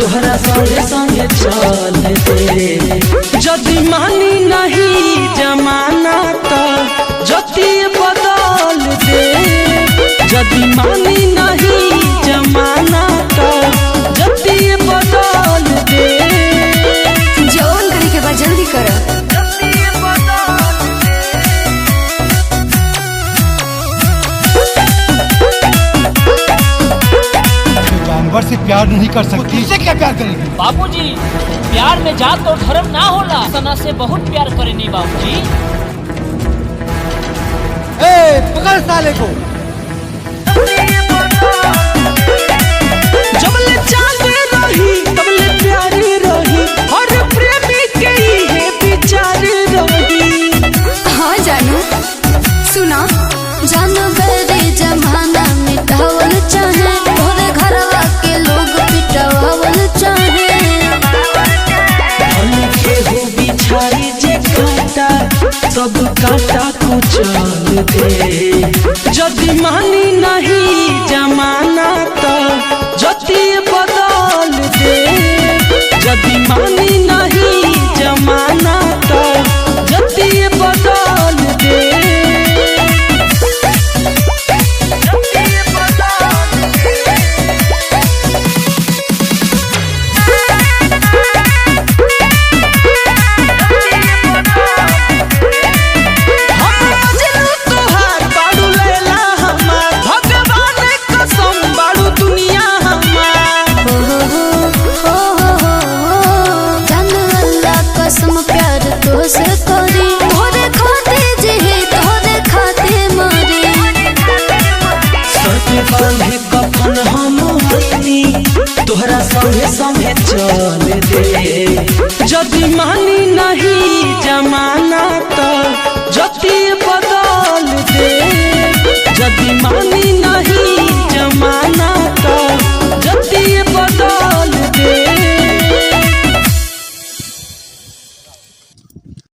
तोहरा संगे संगे चल दे। जदि मानी नहीं जमाना तो जति बदल दे। जदि मानी नहीं जमाना तो जति बदल दे। जौन करे के बाद जल्दी करो। जानवर से प्यार नहीं कर सकती, इससे क्या प्यार करेगी? बाबूजी, प्यार में जात और धर्म ना होला। सना से बहुत प्यार करेनी बाबूजी। ए, पकड़ साले को। जबले चांदे रही तबले प्यारी रही, हर प्रेमी के ये विचार रही। हाँ जानू, सुना जानो बेरे जमाना मिटावल चाहे, तोरे घरवा के लोग पिटावल चाहे। हल्के हो बिछाई जे कांटा, सब कांटा को चल दे। जदि मानी नहीं जमाना तो जति बदल दे। जदि मानी नहीं जमाना तो जति बदल दे। से करी तोरे खाते जे तोरे खाते मरे। सर पे बांधे कफन हम हनी, तोहरा संगे संगे चल दे। जदि मानी नहीं जमाना तो जति